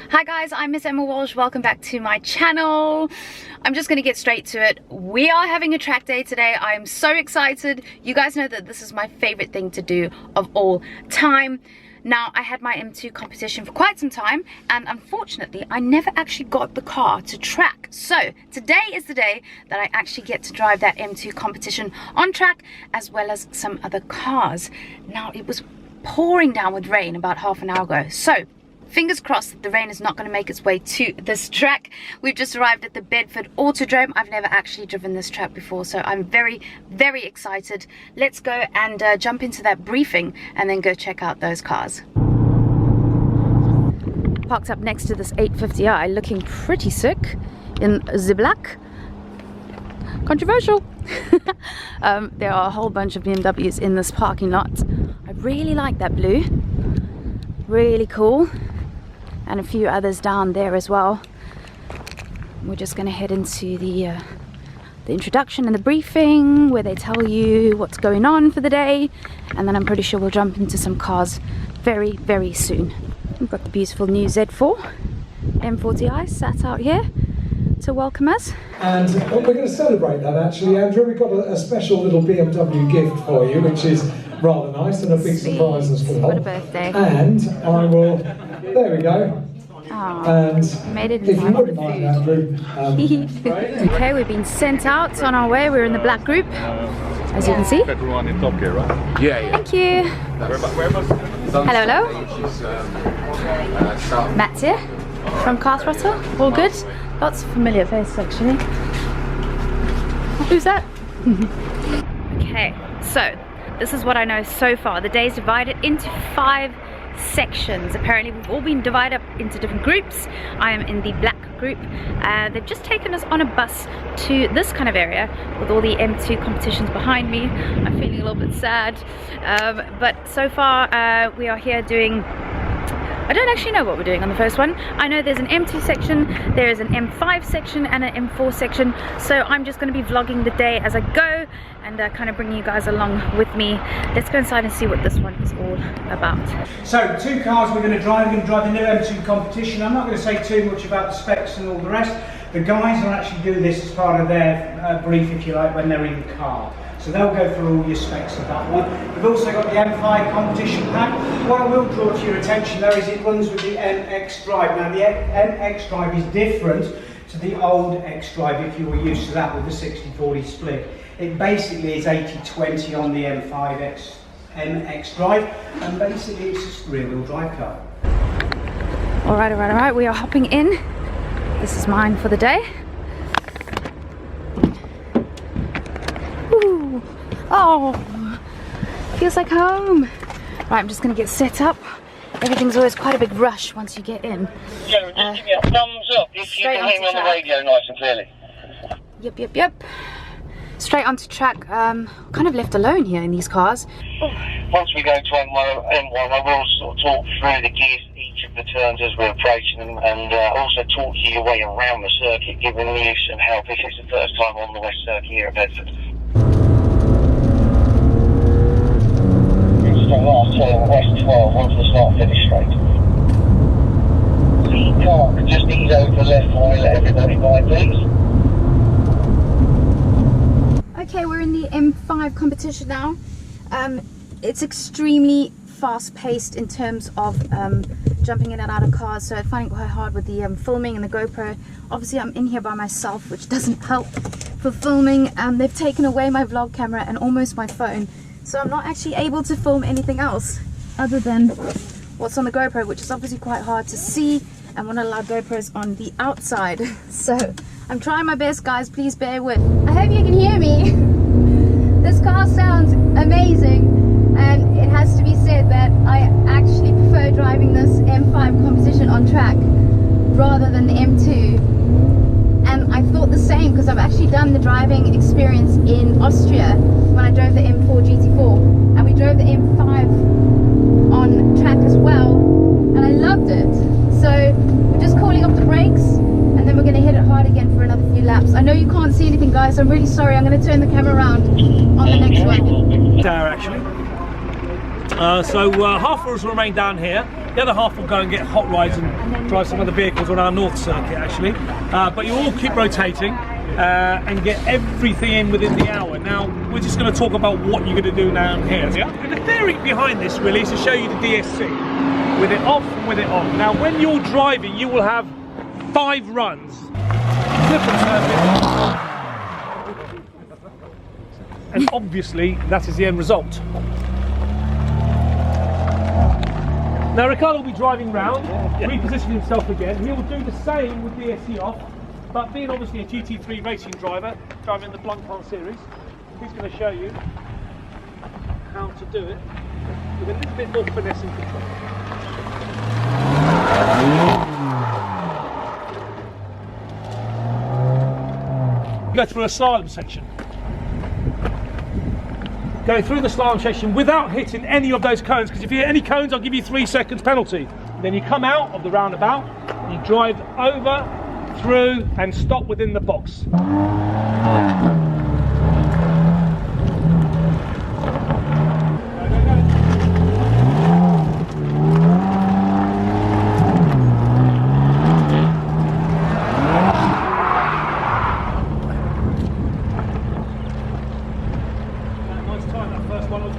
Hi guys, I'm Miss Emma Walsh. Welcome back to my channel. I'm just going to get straight to it. We are having a track day today. I'm so excited. You guys know that this is my favorite thing to do of all time. Now, I had my M2 competition for quite some time, and unfortunately, I never actually got the car to track. So, today is the day that I actually get to drive that M2 competition on track, as well as some other cars. Now, it was pouring down with rain about half an hour ago. So, fingers crossed that the rain is not going to make its way to this track. We've just arrived at the Bedford Autodrome. I've never actually driven this track before, so I'm very, very excited. Let's go and jump into that briefing and then go check out those cars. Parked up next to this 850i, looking pretty sick in the black. Controversial. There are a whole bunch of BMWs in this parking lot. I really like that blue. Really cool. And a few others down there as well. We're just going to head into the introduction and the briefing, where they tell you what's going on for the day, and then I'm pretty sure we'll jump into some cars very, very soon. We've got the beautiful new Z4 M40i sat out here to welcome us. And we're going to celebrate that actually, Andrew. We've got a special little BMW gift for you, which is rather nice and a big surprise as well. What a birthday. And I will, there we go. And made it if you wouldn't mind, Andrew. Okay, we've been sent out on our way. We're in the black group, as you can see. Everyone in top gear, right? Yeah. Thank you. Hello, hello. Matt's here from Car Throttle. All good. Lots of familiar faces actually. Who's that? Okay, so this is what I know so far. The day is divided into 5 sections. Apparently we've all been divided up into different groups. I am in the black group. They've just taken us on a bus to this kind of area with all the M2 competitions behind me. I'm feeling a little bit sad, but so far we are here doing, I don't actually know what we're doing on the first one. I know there's an M2 section, there is an M5 section and an M4 section, so I'm just going to be vlogging the day as I go and kind of bringing you guys along with me. Let's go inside and see what this one is all about. So, 2 cars we're going to drive. We're going to drive the new M2 competition. I'm not going to say too much about the specs and all the rest. The guys will actually do this as part of their brief, if you like, when they're in the car. So they'll go through all your specs of that one. We've also got the M5 competition pack. What I will draw to your attention though is it runs with the MX drive. Now the MX drive is different to the old X drive if you were used to that with the 60-40 split. It basically is 80-20 on the M5 MX drive, and basically it's just a rear-wheel drive car. Alright, we are hopping in. This is mine for the day. Ooh. Oh, feels like home. Right, I'm just gonna get set up. Everything's always quite a big rush once you get in. Yeah, just give me a thumbs up if you can hear me on the radio nice and clearly. Yep. Straight onto track. Kind of left alone here in these cars. Once we go to M1, I will sort of talk through the gears, each of the turns as we're approaching them, and also talk you your way around the circuit, giving you some help if it's the first time on the West Circuit here at Bedford. Last turn, West 12, onto the start finish straight. The car can just ease over left for me, let everybody by, please. Okay, we're in the M5 competition now. It's extremely fast-paced in terms of jumping in and out of cars, so I find it quite hard with the filming and the GoPro. Obviously, I'm in here by myself, which doesn't help for filming. They've taken away my vlog camera and almost my phone, so I'm not actually able to film anything else other than what's on the GoPro, which is obviously quite hard to see, and we're not allowed GoPros on the outside. So I'm trying my best, guys, please bear with. I hope you can hear me. This car sounds amazing, and it has to be said that I actually prefer driving this M5 competition on track rather than the M2. And I thought the same because I've actually done the driving experience in Austria when I drove the M4 GT4, and we drove the M5 on track as well, and I loved it. So we're just calling off the brakes, and then we're going to hit it hard again for another few laps. I know you can't see anything, guys, so I'm really sorry. I'm going to turn the camera around on the next one. Actually. So half wheels will remain down here. The other half will go and get hot rides and drive some other vehicles on our North Circuit, actually. But you all keep rotating and get everything in within the hour. Now, we're just going to talk about what you're going to do down here. Yeah? And the theory behind this really is to show you the DSC, with it off and with it on. Now, when you're driving, you will have 5 runs. Flip and circuit. And obviously, that is the end result. Now Ricardo will be driving round, repositioning himself again. He will do the same with DSC off, but being obviously a GT3 racing driver, driving the Blancpain series, he's going to show you how to do it with a little bit more finesse and control. Go through a slalom section. Go through the slalom section without hitting any of those cones, because if you hit any cones, I'll give you 3 seconds penalty. Then you come out of the roundabout, you drive over, through, and stop within the box.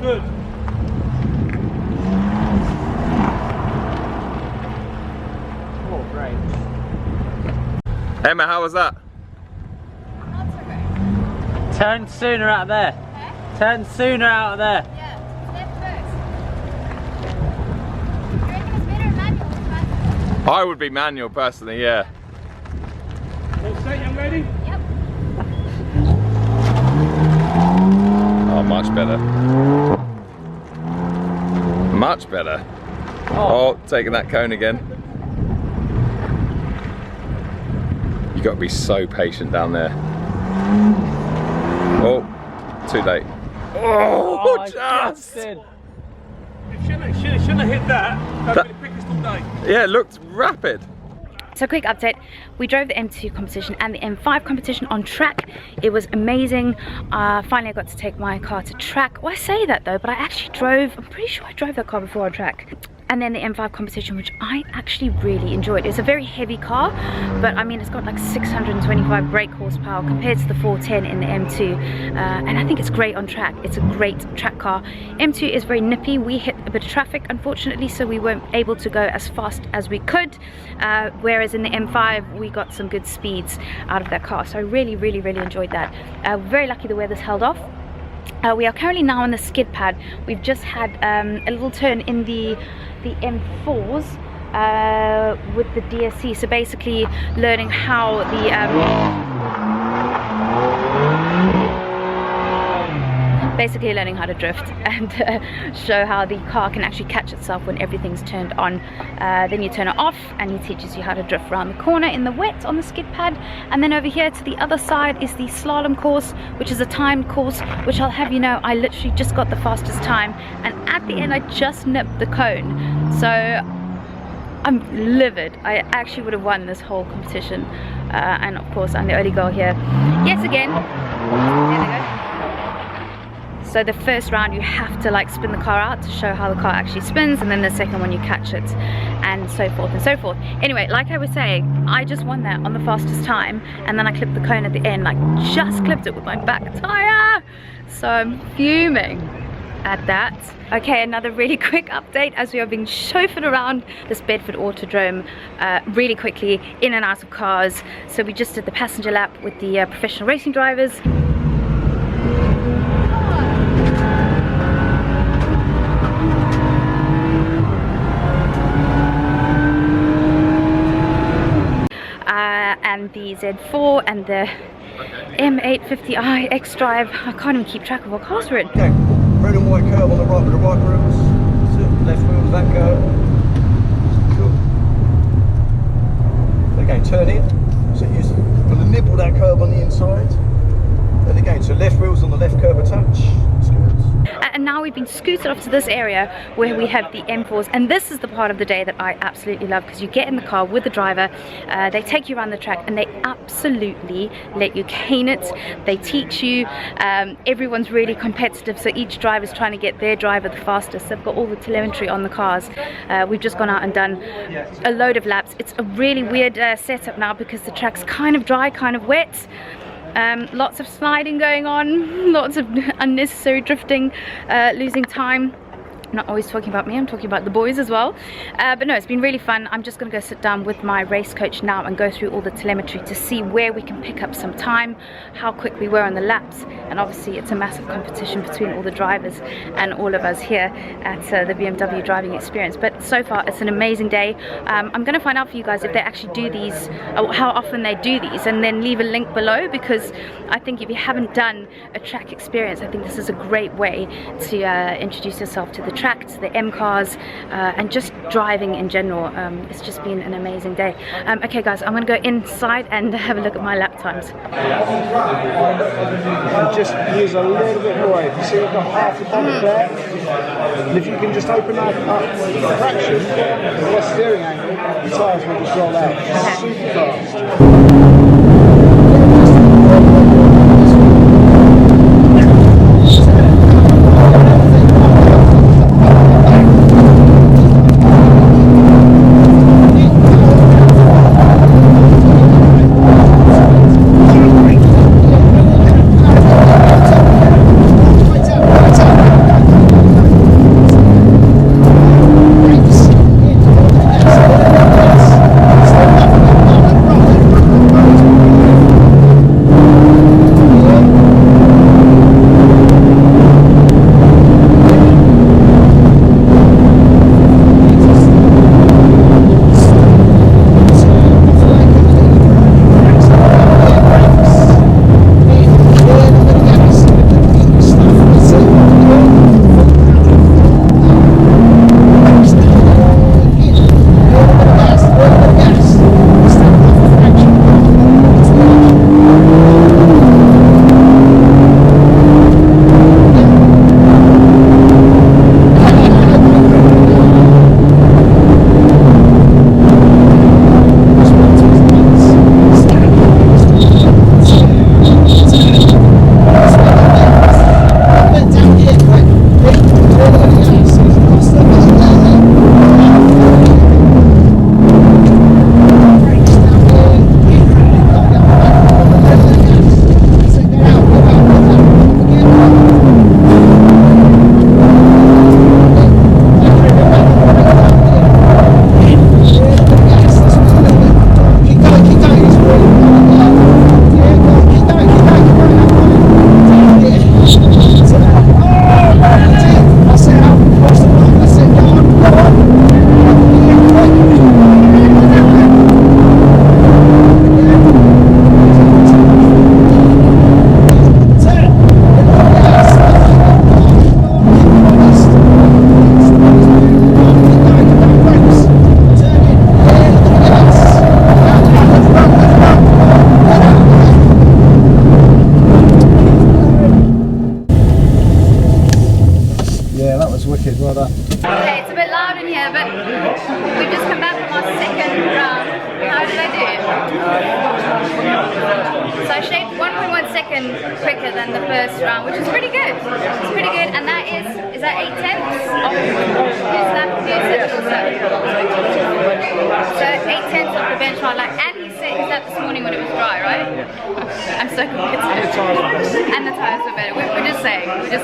Good. Oh, great. Emma, how was that? Not so great. Turn sooner out of there. Okay? Turn sooner out of there. Yeah, left first. You reckon it's better manual than manual? I would be manual personally, yeah. All set, young lady? Yep. Oh, much better. Much better. Oh, taking that cone again. You got to be so patient down there. Oh, too late. Oh, just! It shouldn't have hit that. That would be the quickest all day. Yeah, it looked rapid. So quick update, we drove the M2 competition and the M5 competition on track. It was amazing. Finally I got to take my car to track. Well, I say that though, but I actually drove, I'm pretty sure I drove that car before on track. And then the M5 competition, which I actually really enjoyed. It's a very heavy car, but I mean, it's got like 625 brake horsepower compared to the 410 in the M2. And I think it's great on track. It's a great track car. M2 is very nippy. We hit a bit of traffic, unfortunately, so we weren't able to go as fast as we could. Whereas in the M5, we got some good speeds out of that car. So I really, really, really enjoyed that. Very lucky the weather's held off. We are currently now on the skid pad. We've just had a little turn in the M4s with the DSC, so basically learning how the learning how to drift and show how the car can actually catch itself when everything's turned on. Then you turn it off and he teaches you how to drift around the corner in the wet on the skid pad. And then over here to the other side is the slalom course, which is a timed course, which I'll have you know, I literally just got the fastest time, and at the end I just nipped the cone. So I'm livid. I actually would have won this whole competition. And of course I'm the only girl here yet again. There we go. So the first round you have to like spin the car out to show how the car actually spins, and then the second one you catch it, and so forth and so forth. Anyway, like I was saying, I just won that on the fastest time, and then I clipped the cone at the end, like just clipped it with my back tire. So I'm fuming at that. Okay, another really quick update as we are being chauffeured around this Bedford Autodrome really quickly, in and out of cars. So we just did the passenger lap with the professional racing drivers. And the Z4 and the M850i X-Drive. I can't even keep track of what cars we're in. Okay, red and white curve on the right with the right wheels. Left wheels, that curve. Cool. Again, turn it. So you're going to nibble that curve on the inside. And again, so left wheels on the left curb attach. That's good. And now we've been scooted off to this area where we have the M4s, and this is the part of the day that I absolutely love, because you get in the car with the driver, they take you around the track and they absolutely let you cane it. They teach you, everyone's really competitive, so each driver's trying to get their driver the fastest. They've got all the telemetry on the cars. We've just gone out and done a load of laps. It's a really weird setup now because the track's kind of dry, kind of wet. Lots of sliding going on, lots of unnecessary drifting, losing time. I'm not always talking about me, I'm talking about the boys as well. But no, it's been really fun. I'm just going to go sit down with my race coach now and go through all the telemetry to see where we can pick up some time, how quick we were on the laps, and obviously it's a massive competition between all the drivers and all of us here at the BMW driving experience. But so far it's an amazing day. I'm going to find out for you guys if they actually do these, or how often they do these, and then leave a link below, because I think if you haven't done a track experience, I think this is a great way to introduce yourself to the track, to the M cars, and just driving in general. It's just been an amazing day. Okay guys, I'm gonna go inside and have a look at my lap times. And just use a little bit more. If you see we've got half the bonnet there, and if you can just open that up a fraction, with less steering angle, the tyres will just roll out super fast. Okay, it's a bit loud in here, but we've just come back from our second round. How did I do? So I shaved 1.1 seconds quicker than the first round, which is pretty good. It's pretty good, and that is that 8 tenths? So 8 tenths of the benchmark, and he said that this morning when it was dry, right? Yeah. I'm so competitive. And the tires were better. We're just saying. So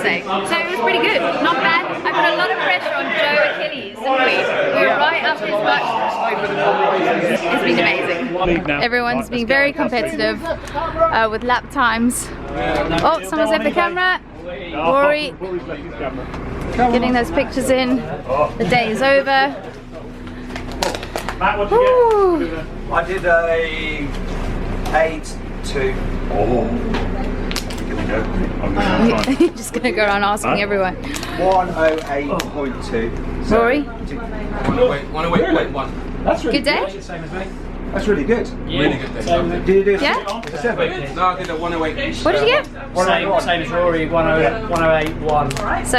it was pretty good. Not bad. I put a lot of pressure on Joe Achilles, didn't we? We were right up his butt. It's been amazing. Everyone's being very competitive with lap times. Oh, someone's left the camera. Rory getting those pictures in. The day is over. Ooh. I did a 8-2. You're just going to go around asking everyone. 108.2. Rory? 108.1. Good day? That's really good. Really good. Did you do Yeah? a 7? No, I did a 108. What did you get? Same as Rory, 108.1. So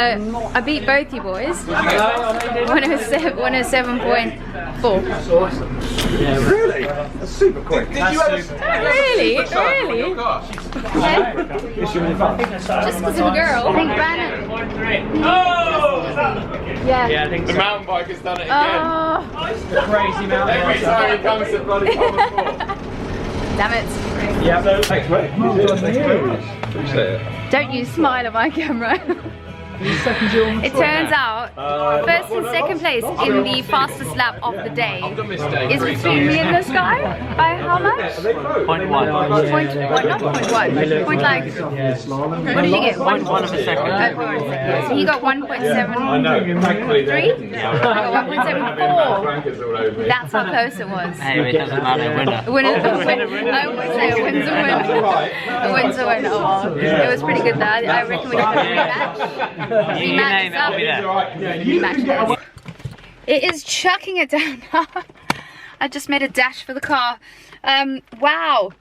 I beat both you boys. What did you get? 107.4. Really? That's super quick. Did you ever? Really? On Really? your car? It's really fun. Just because I'm a girl. I think Bannon. Yeah. Yeah, I think The so. mountain bike has done it again. Oh, Crazy mountain Every bike. time he comes to bloody Common damn it. Yeah, Thanks, mate. Appreciate it. Don't you smile at my camera. It turns out, first and second place in the fastest lap of the day is between me and this guy. By how much? 0.1. Point one, not point one. Point like, what did you get? 1 of a second. So he got 1.7. I know, thankfully. 3? I got 1.74. That's how close it was. Hey, it doesn't matter, winner. A winner, I always say a win's a win. A win's a win. Oh, it was pretty good though. I reckon we can have a rematch. You name it, I'll be there. Rematch. It is chucking it down now. I just made a dash for the car. Wow,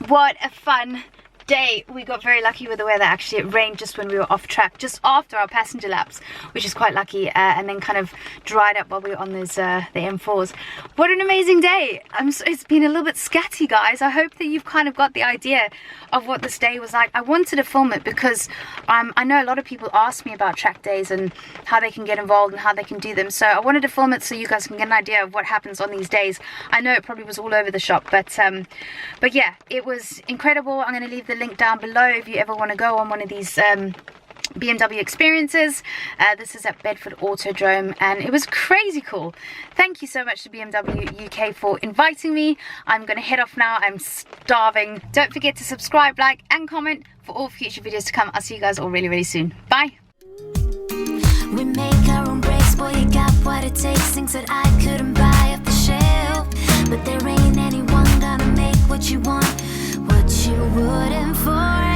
what a fun day. We got very lucky with the weather. Actually, it rained just when we were off track, just after our passenger laps, which is quite lucky, and then kind of dried up while we were on those the M4s. What an amazing day. It's been a little bit scatty, guys. I hope that you've kind of got the idea of what this day was like. I wanted to film it because I know a lot of people ask me about track days and how they can get involved and how they can do them, so I wanted to film it so you guys can get an idea of what happens on these days. I know it probably was all over the shop, but yeah, it was incredible. I'm going to leave the link down below if you ever want to go on one of these BMW experiences. This is at Bedford Autodrome and it was crazy cool. Thank you so much to BMW UK for inviting me. I'm gonna head off now. I'm starving. Don't forget to subscribe, like and comment for all future videos to come. I'll see you guys all really soon. Bye. We make our own breaks, boy, you got what it takes. Things that I couldn't buy off the shelf, but there ain't anyone gonna make what you want, what you wouldn't for